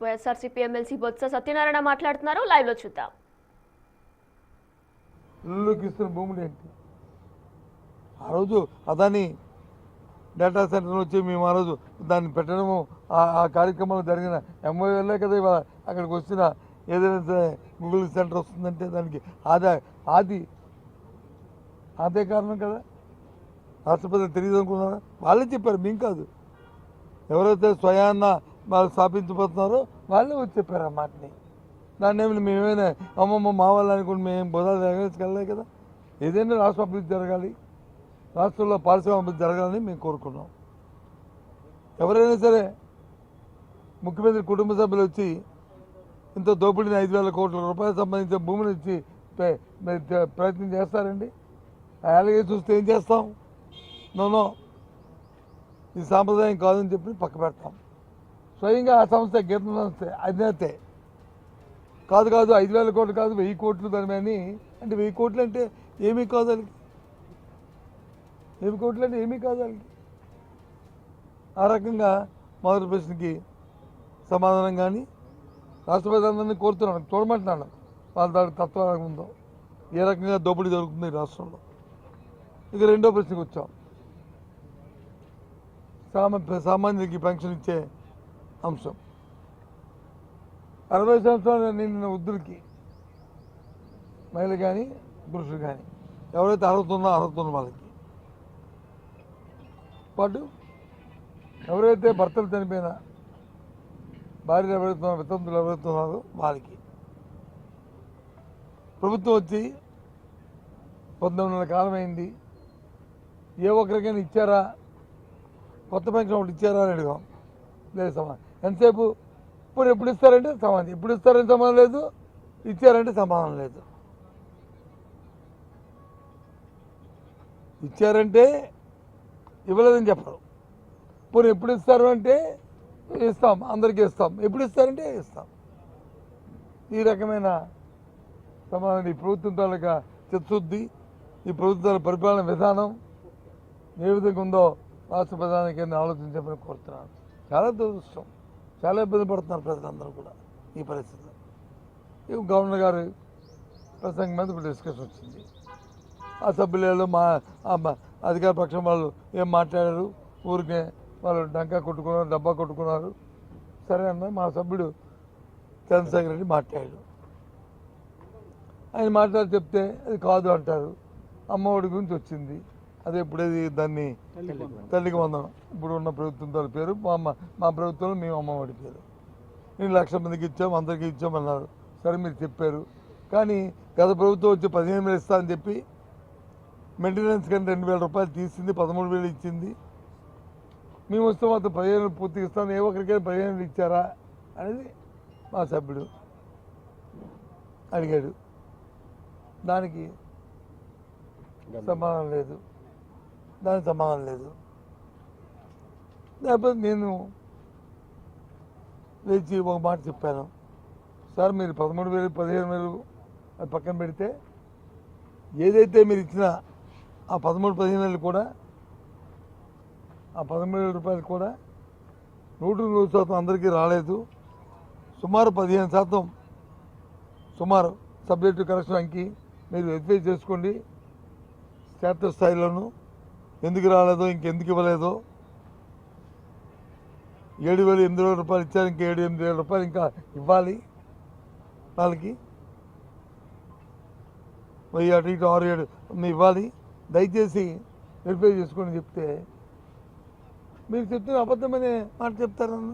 YSRCP MLC Botsa Satyanarayana మాట్లాడుతున్నారు. Live లో చూద్దాం. ఇల్లుకి ఇస్తున్న భూములు ఏంటి? ఆ రోజు అదాని డేటా సెంటర్ వచ్చి మేము ఆ రోజు దాన్ని పెట్టడము ఆ కార్యక్రమంలో జరిగిన ఎంఓఏలే కదా ఇవాళ అక్కడికి వచ్చిన ఏదైనా సరే గూగుల్ సెంటర్ వస్తుందంటే దానికి అదే కారణం కదా. రాష్ట్రపతి తెలియదు అనుకున్నారా? వాళ్ళే చెప్పారు, మేము కాదు. ఎవరైతే స్వయాన్న వాళ్ళు స్థాపించబోతున్నారో వాళ్ళే వచ్చి చెప్పారు ఆ మాటని. దాన్ని ఏమైనా మేమైనా అమ్మమ్మ మా వాళ్ళు అనుకుని మేము బోధాలు ఎగరేసుకెళ్ళలే కదా. ఏదైనా రాష్ట్ర అభివృద్ధి జరగాలి, రాష్ట్రంలో పారిశ్రామిక అభివృద్ధి జరగాలని మేము కోరుకున్నాం. ఎవరైనా సరే ముఖ్యమంత్రి కుటుంబ సభ్యులు వచ్చి ఇంత దోపిడీని 5,000 కోట్ల రూపాయలు సంబంధించిన భూమిని ఇచ్చి ప్రయత్నం చేస్తారండి? అలాగే చూస్తే ఏం చేస్తాం? నో, ఇది సాంప్రదాయం కాదని చెప్పి పక్క పెడతాం. స్వయంగా ఆ సంస్థ గీత సంస్థ అధినేతే కాదు 5,000 కోట్లు కాదు 1,000 కోట్లు దాని అంటే 1,000 కోట్లు అంటే ఏమీ కాదు వాళ్ళకి. 1,000 కోట్లు అంటే ఏమీ కాదు వాళ్ళకి. ఆ రకంగా మొదటి ప్రశ్నకి సమాధానం కానీ రాష్ట్రపతి అందరినీ కోరుతున్నాను, చూడమంటున్నాను వాళ్ళ దానికి తత్వం ఉందో ఏ రకంగా దోపిడీ జరుగుతుంది ఈ రాష్ట్రంలో. ఇక రెండో ప్రశ్నకు వచ్చాం. సామాన్యుడికి పెన్షన్ ఇచ్చే అంశం. 60 సంవత్సరాలు నిండిన వృద్ధులకి, మహిళలు కానీ పురుషులు కానీ ఎవరైతే అర్హత ఉన్న వాళ్ళకి పాటు ఎవరైతే భర్తలు చనిపోయిన భార్యలు ఎవరైతున్నారో వితంతులు ఎవరైతున్నారో వాళ్ళకి ప్రభుత్వం వచ్చి 19 నెలల కాలం అయింది. ఏ ఒక్కరికైనా ఇచ్చారా? కొత్త పెన్షన్ ఒకటి ఇచ్చారా అని అడిగాం. లేదు సమాధానం. ఎంతసేపు ఇప్పుడు ఎప్పుడు ఇస్తారంటే సమాధానం, ఎప్పుడు ఇస్తారంటే సమాధానం లేదు, ఇచ్చారంటే సమాధానం లేదు. ఇచ్చారంటే ఇవ్వలేదని చెప్పరు. ఇప్పుడు ఎప్పుడు ఇస్తారు అంటే ఇస్తాం, అందరికీ ఇస్తాం. ఎప్పుడు ఇస్తారంటే ఇస్తాం. ఈ రకమైన సమాధానం ఈ ప్రభుత్వం తాలూకా చిత్తశుద్ధి, ఈ ప్రభుత్వాల పరిపాలన విధానం ఏ విధంగా ఉందో రాష్ట్ర ప్రధానికి ఆలోచించమని కోరుతున్నాను. చాలా దురదృష్టం, చాలా ఇబ్బంది పడుతున్నారు ప్రజలందరూ కూడా ఈ పరిస్థితిలో. ఇక గవర్నర్ గారు ప్రసంగం మీద ఒక డిస్కషన్ వచ్చింది. ఆ సభ్యులు మా అధికార పక్షం వాళ్ళు ఏం మాట్లాడారు, ఊరికే వాళ్ళు డంకా కొట్టుకున్నారు, డబ్బా కొట్టుకున్నారు. సరే అన్న మా సభ్యుడు చంద్రశేఖర్ రెడ్డి మాట్లాడాడు. ఆయన మాట్లాడి చెప్తే అది కాదు అంటారు. అమ్మఒడి గురించి వచ్చింది, అదే ఇప్పుడేది దాన్ని తల్లికి వందనం ఇప్పుడు ఉన్న ప్రభుత్వం పేరు, మా ప్రభుత్వంలో మేము అమ్మఒడి పేరు. నేను 1,00,000 మందికి ఇచ్చాం, అందరికీ ఇచ్చామన్నారు. సరే మీరు చెప్పారు, కానీ గత ప్రభుత్వం వచ్చి 15,000 ఇస్తా అని చెప్పి మెయింటెనెన్స్ కానీ 2,000 రూపాయలు తీసింది, 13,000 ఇచ్చింది. మేము వస్తే మాత్రం 15,000 పూర్తిగా ఇస్తాను, ఏ ఒక్కరికైనా 15,000 ఇచ్చారా అనేది మా సభ్యుడు అడిగాడు. దానికి సమాధానం లేదు, లేకపోతే నేను లేచి ఒక మాట చెప్పాను. సార్ మీరు 13,000 15,000 అది పక్కన పెడితే ఏదైతే మీరు ఇచ్చిన ఆ 13,000-15,000 కూడా, ఆ 13,000 రూపాయలు కూడా 100% అందరికీ రాలేదు. సుమారు 15% సుమారు సబ్జెక్టు కరెక్షన్ అంకి మీరు వెరిఫై చేసుకోండి. క్షేత్రస్థాయిలోనూ ఎందుకు రాలేదో, ఇంకెందుకు ఇవ్వలేదో. 7,800 రూపాయలు ఇచ్చారు, ఇంకా 7,800 రూపాయలు ఇంకా ఇవ్వాలి వాళ్ళకి. 1000 అటు ఇటు 6-7 ఇవ్వాలి. దయచేసి వెరిఫై చేసుకోండి చెప్తే మీరు చెప్తున్న అబద్ధమనే మాట చెప్తారన్న.